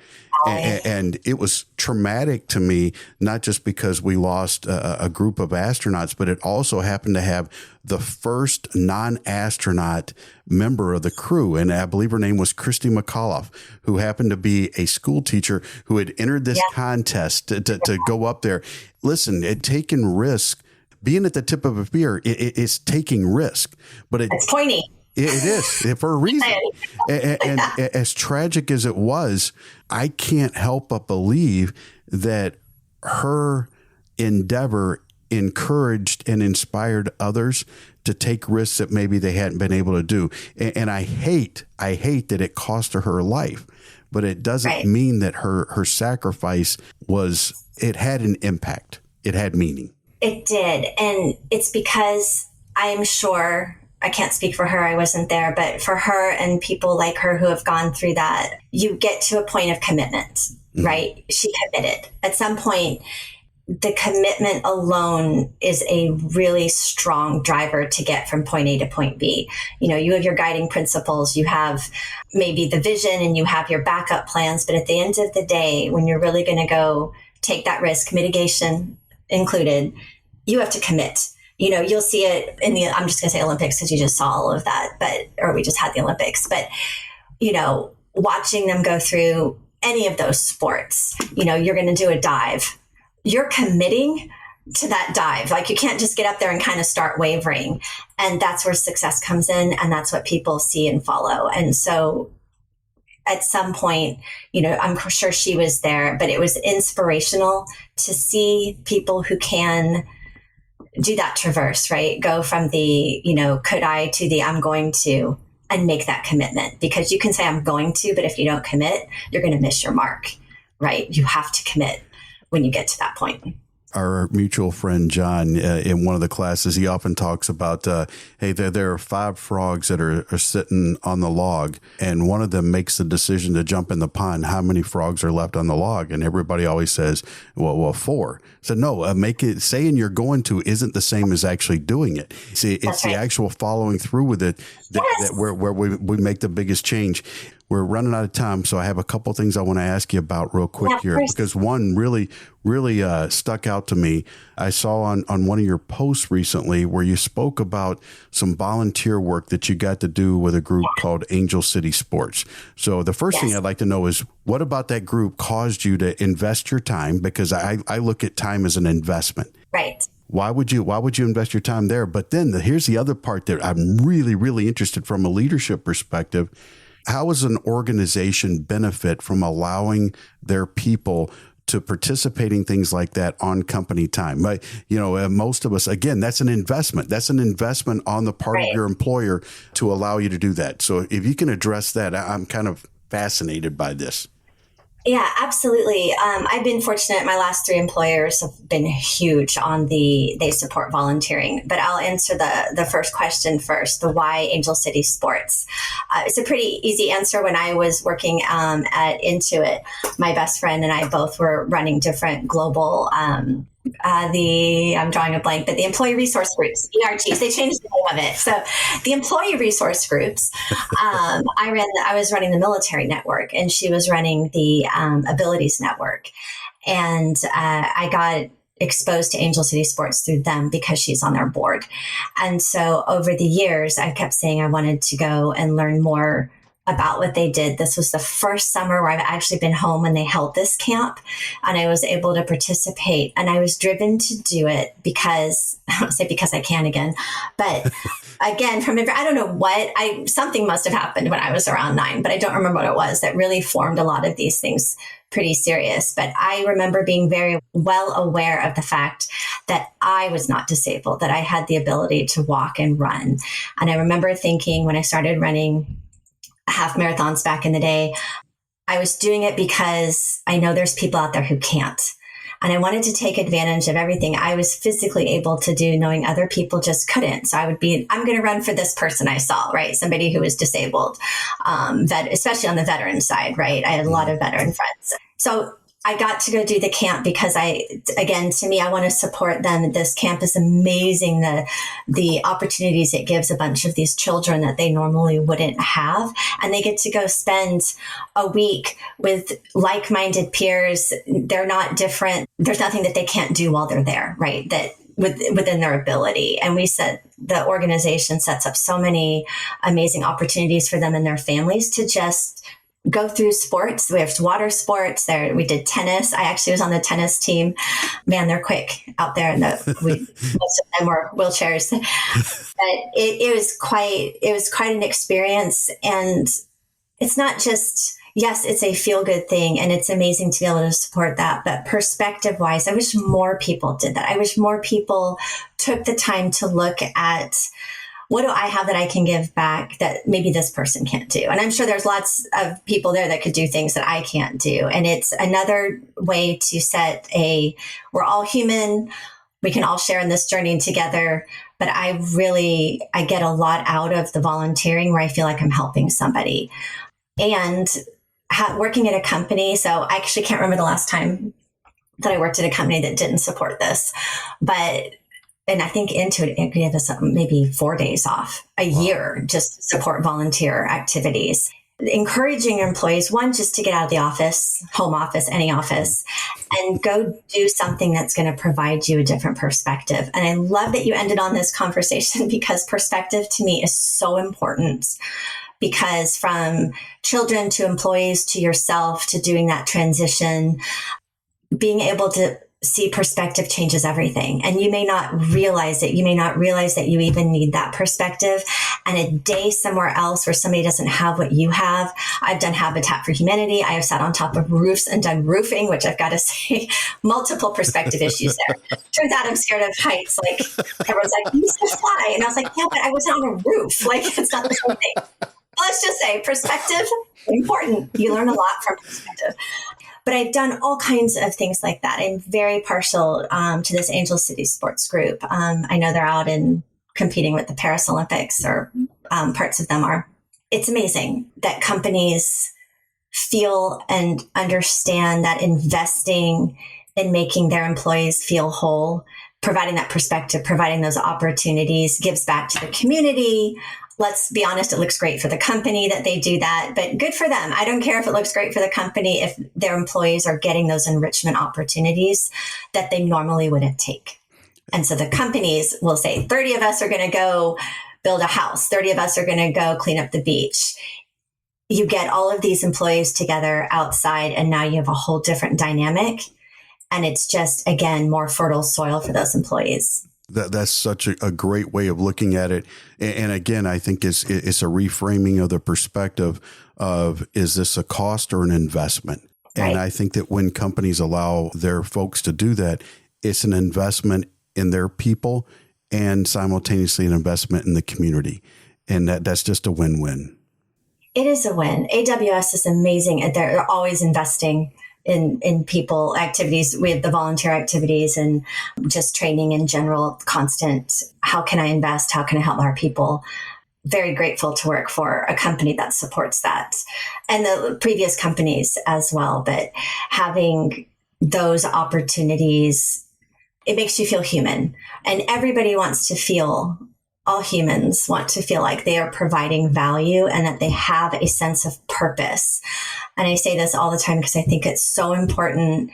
And it was traumatic to me, not just because we lost a group of astronauts, but it also happened to have the first non-astronaut member of the crew. And I believe her name was Christy McAuliffe, who happened to be a school teacher who had entered this contest to go up there. Listen, taking risk, being at the tip of a spear, it's taking risk. But it's pointy. It is, for a reason. And as tragic as it was, I can't help but believe that her endeavor encouraged and inspired others to take risks that maybe they hadn't been able to do. And I hate that it cost her life, but it doesn't mean that her sacrifice it had an impact. It had meaning. It did. And it's because I am sure, I can't speak for her, I wasn't there, but for her and people like her who have gone through that, you get to a point of commitment, right? She committed. At some point, the commitment alone is a really strong driver to get from point A to point B. You know, you have your guiding principles, you have maybe the vision, and you have your backup plans. But at the end of the day, when you're really going to go take that risk, mitigation included, you have to commit. You know, you'll see it in the, I'm just going to say Olympics because you just saw all of that, or we just had the Olympics. But, you know, watching them go through any of those sports, you know, you're going to do a dive. You're committing to that dive. Like, you can't just get up there and kind of start wavering. And that's where success comes in. And that's what people see and follow. And so at some point, you know, I'm sure she was there, but it was inspirational to see people who can do that traverse, right? Go from the, you know, could I to the I'm going to, and make that commitment. Because you can say I'm going to, but if you don't commit, you're going to miss your mark, right? You have to commit when you get to that point. Our mutual friend, John, in one of the classes, he often talks about, hey, there are 5 frogs that are sitting on the log, and one of them makes the decision to jump in the pond. How many frogs are left on the log? And everybody always says, well, 4. So no, saying you're going to isn't the same as actually doing it. See, it's the actual following through with it that where we make the biggest change. We're running out of time, so I have a couple things I want to ask you about real quick here, because one really stuck out to me. I saw on one of your posts recently where you spoke about some volunteer work that you got to do with a group called Angel City Sports. So the first thing I'd like to know is, what about that group caused you to invest your time? Because I look at time as an investment. Right. Why would you invest your time there? But then here's the other part that I'm really, really interested from a leadership perspective. How does an organization benefit from allowing their people to participate in things like that on company time? But, you know, most of us, again, that's an investment. That's an investment on the part of your employer to allow you to do that. So if you can address that, I'm kind of fascinated by this. Yeah, absolutely. I've been fortunate. My last 3 employers have been huge on they support volunteering. But I'll answer the first question first, the why Angel City Sports. It's a pretty easy answer. When I was working at Intuit, my best friend and I both were running different global I'm drawing a blank, but the employee resource groups, ERGs, they changed the name of it. So the employee resource groups, I was running the military network, and she was running the abilities network. And I got exposed to Angel City Sports through them because she's on their board. And so over the years, I kept saying I wanted to go and learn more about what they did. This was the first summer where I've actually been home when they held this camp, and I was able to participate. And I was driven to do it because, I don't say because I can again, but again, I don't know what, something must have happened when I was around 9, but I don't remember what it was that really formed a lot of these things pretty serious. But I remember being very well aware of the fact that I was not disabled, that I had the ability to walk and run. And I remember thinking, when I started running half marathons back in the day, I was doing it because I know there's people out there who can't. And I wanted to take advantage of everything I was physically able to do, knowing other people just couldn't. So I'm going to run for this person I saw, right? Somebody who was disabled, especially on the veteran side, right? I had a lot of veteran friends. So I got to go do the camp because to me, I want to support them. This camp is amazing. The opportunities it gives a bunch of these children that they normally wouldn't have. And they get to go spend a week with like-minded peers. They're not different. There's nothing that they can't do while they're there, right? That within their ability. And the organization sets up so many amazing opportunities for them and their families to just go through sports. We have water sports there. We did tennis. I actually was on the tennis team. Man, they're quick out there. And most of them were wheelchairs. But it was quite an experience. And it's not just, yes, it's a feel good thing and it's amazing to be able to support that. But perspective wise, I wish more people did that. I wish more people took the time to look at, what do I have that I can give back that maybe this person can't do? And I'm sure there's lots of people there that could do things that I can't do. And it's another way to we're all human. We can all share in this journey together. But I get a lot out of the volunteering where I feel like I'm helping somebody. And working at a company. So I actually can't remember the last time that I worked at a company that didn't support this, and I think Intuit gave us maybe 4 days off a year just to support volunteer activities. Encouraging your employees, one, just to get out of the office, home office, any office, and go do something that's going to provide you a different perspective. And I love that you ended on this conversation because perspective to me is so important. Because from children to employees to yourself to doing that transition, being able to see perspective changes everything. And you may not realize it. You may not realize that you even need that perspective. And a day somewhere else where somebody doesn't have what you have. I've done Habitat for Humanity. I have sat on top of roofs and done roofing, which I've got to say, multiple perspective issues there. Turns out I'm scared of heights. Like everyone's like, you used to fly. And I was like, yeah, but I wasn't on a roof. Like it's not the same thing. Let's just say perspective, important. You learn a lot from perspective. But I've done all kinds of things like that. I'm very partial to this Angel City Sports Group. I know they're out and competing with the Paris Olympics, or parts of them are. It's amazing that companies feel and understand that investing in making their employees feel whole, providing that perspective, providing those opportunities, gives back to the community. Let's be honest, it looks great for the company that they do that, but good for them. I don't care if it looks great for the company if their employees are getting those enrichment opportunities that they normally wouldn't take. And so the companies will say 30 of us are going to go build a house. 30 of us are going to go clean up the beach. You get all of these employees together outside, and now you have a whole different dynamic. And it's just, again, more fertile soil for those employees. That's such a great way of looking at it. And again, I think it's a reframing of the perspective of, is this a cost or an investment? Right. And I think that when companies allow their folks to do that, it's an investment in their people and simultaneously an investment in the community. And that's just a win-win. It is a win. AWS is amazing. They're always investing in people activities. We have the volunteer activities and just training in general, constant. How can I invest? How can I help our people? Very grateful to work for a company that supports that, and the previous companies as well. But having those opportunities, it makes you feel human, and everybody wants to feel, all humans want to feel like they are providing value and that they have a sense of purpose. And I say this all the time because I think it's so important.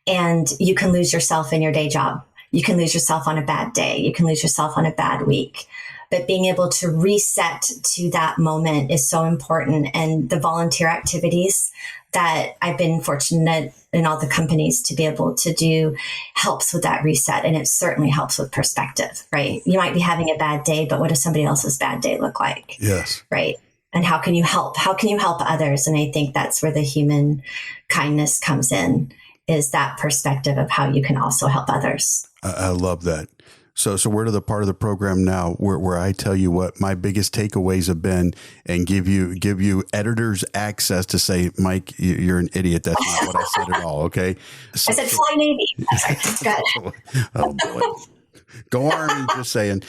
And you can lose yourself in your day job. You can lose yourself on a bad day. You can lose yourself on a bad week. But being able to reset to that moment is so important. And the volunteer activities that I've been fortunate in all the companies to be able to do helps with that reset. And it certainly helps with perspective, right? You might be having a bad day, but what does somebody else's bad day look like? Yes. Right. And how can you help? How can you help others? And I think that's where the human kindness comes in, is that perspective of how you can also help others. I love that. So we're to the part of the program now where I tell you what my biggest takeaways have been, and give you editors access to say, Mike, you're an idiot. That's not what I said at all. Okay. I said fly Navy. Good. Oh boy. Go Army. Just saying.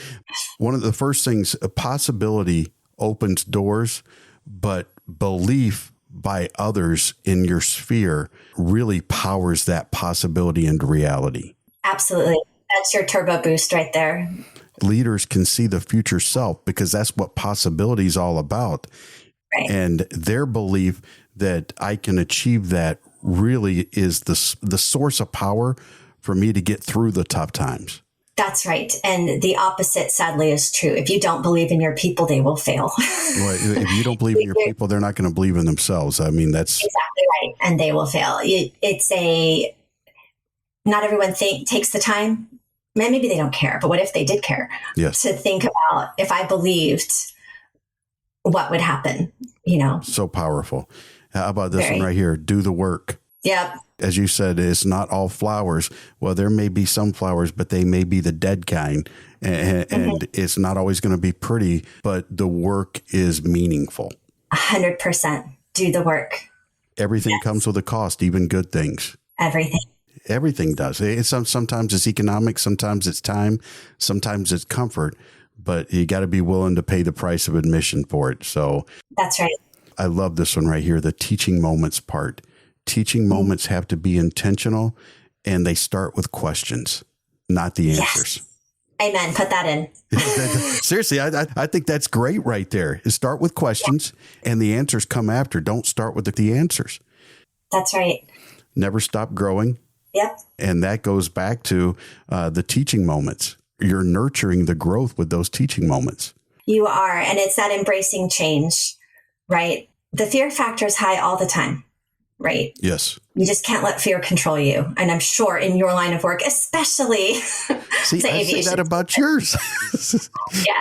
One of the first things, a possibility opens doors, but belief by others in your sphere really powers that possibility into reality. Absolutely. That's your turbo boost right there. Leaders can see the future self because that's what possibility is all about. Right. And their belief that I can achieve that really is the source of power for me to get through the tough times. That's right. And the opposite, sadly, is true. If you don't believe in your people, they will fail. Well, if you don't believe in your people, they're not going to believe in themselves. I mean, that's exactly right. And they will fail. Not everyone takes the time. Maybe they don't care, but what if they did care? Yes. To think about, if I believed what would happen, you know? So powerful. How about this Very. one right here? Do the work. Yep. As you said, it's not all flowers. Well, there may be some flowers, but they may be the dead kind. And it's not always going to be pretty, but the work is meaningful. 100%. Do the work. Everything comes with a cost, even good things. Everything. Everything does. Sometimes it's economic, sometimes it's time, sometimes it's comfort, but you got to be willing to pay the price of admission for it. So That's right. I love this one right here, the teaching moments part. Teaching moments have to be intentional, and they start with questions, not the answers. Yes. Amen. Put that in. Seriously, I think that's great right there. Start with questions, and the answers come after. Don't start with the answers. That's right. Never stop growing. Yep. And that goes back to the teaching moments. You're nurturing the growth with those teaching moments. You are. And it's that embracing change, right? The fear factor is high all the time, right? Yes. You just can't let fear control you. And I'm sure in your line of work, especially See, say I say aviation. that about yours. Yeah.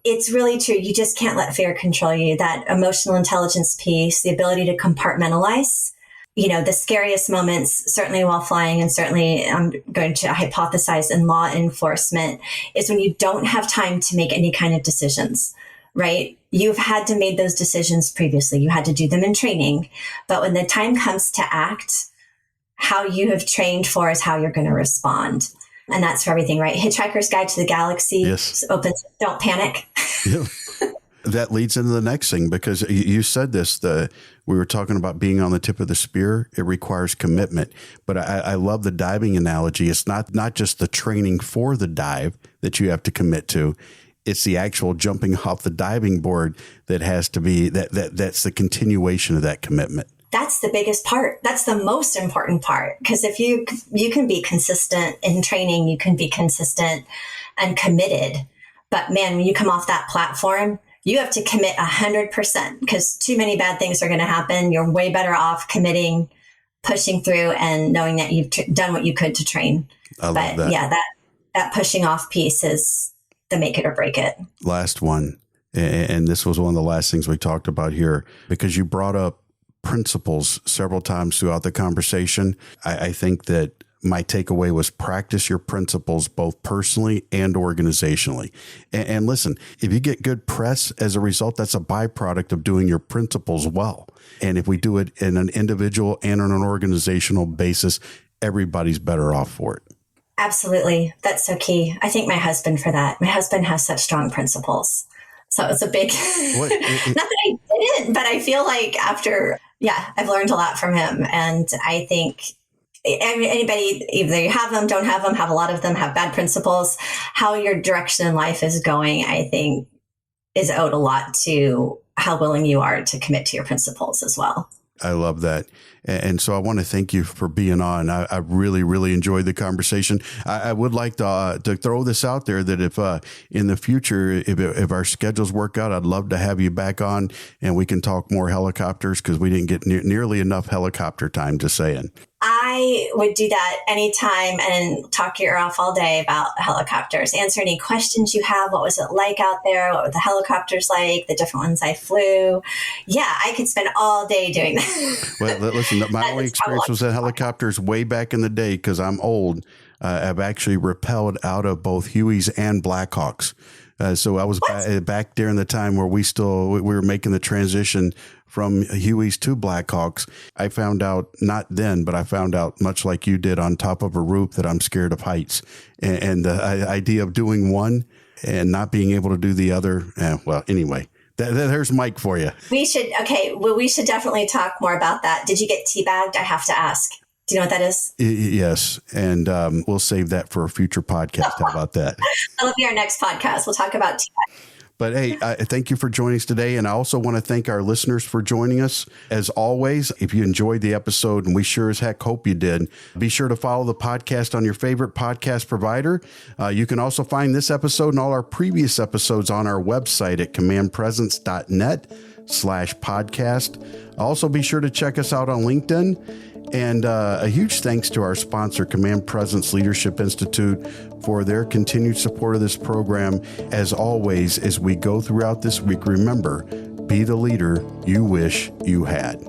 It's really true. You just can't let fear control you. That emotional intelligence piece, the ability to compartmentalize, you know, the scariest moments, certainly while flying, and certainly I'm going to hypothesize in law enforcement, is when you don't have time to make any kind of decisions, right? You've had to make those decisions previously. You had to do them in training. But when the time comes to act, how you have trained for is how you're going to respond. And that's for everything, right? Hitchhiker's Guide to the Galaxy. Yes. Opens, don't panic. Yeah. That leads into the next thing, because you said this, we were talking about being on the tip of the spear. It requires commitment. But I love the diving analogy. It's not just the training for the dive that you have to commit to. It's the actual jumping off the diving board that has to be, that's the continuation of that commitment. That's the biggest part. That's the most important part. Because if you can be consistent in training, you can be consistent and committed. But man, when you come off that platform, you have to commit 100%, because too many bad things are going to happen. You're way better off committing, pushing through, and knowing that you've done what you could to train. I love that. Yeah, that pushing off piece is the make it or break it. Last one. And this was one of the last things we talked about here, because you brought up principles several times throughout the conversation. I think that my takeaway was practice your principles both personally and organizationally. And listen, if you get good press as a result, that's a byproduct of doing your principles well. And if we do it in an individual and on an organizational basis, everybody's better off for it. Absolutely. That's so key. I thank my husband for that. My husband has such strong principles. So it's a big, not that I didn't, but I feel like I've learned a lot from him. And I think anybody, either you have them, don't have them, have a lot of them, have bad principles, how your direction in life is going, I think is owed a lot to how willing you are to commit to your principles as well. I love that. And so I want to thank you for being on. I really, really enjoyed the conversation. I would like to throw this out there that if in the future, if our schedules work out, I'd love to have you back on and we can talk more helicopters, because we didn't get nearly enough helicopter time, just saying. I would do that anytime and talk your ear off all day about helicopters. Answer any questions you have. What was it like out there? What were the helicopters like? The different ones I flew. Yeah, I could spend all day doing that. Well, listen, my only experience was in helicopters way back in the day, because I'm old. I've actually rappelled out of both Hueys and Blackhawks. So I was back during the time where we were making the transition from Hueys to Blackhawks. I found out, not then, but I found out, much like you did on top of a roof, that I'm scared of heights. And the idea of doing one and not being able to do the other. Well, anyway, there's Mike for you. We should definitely talk more about that. Did you get teabagged? I have to ask. Do you know what that is? Yes. And we'll save that for a future podcast. How about that? That'll be our next podcast. We'll talk about teabag. But hey, thank you for joining us today. And I also want to thank our listeners for joining us. As always, if you enjoyed the episode, and we sure as heck hope you did, be sure to follow the podcast on your favorite podcast provider. You can also find this episode and all our previous episodes on our website at commandpresence.net/podcast. Also, be sure to check us out on LinkedIn. And a huge thanks to our sponsor, Command Presence Leadership Institute, for their continued support of this program. As always, as we go throughout this week, remember, be the leader you wish you had.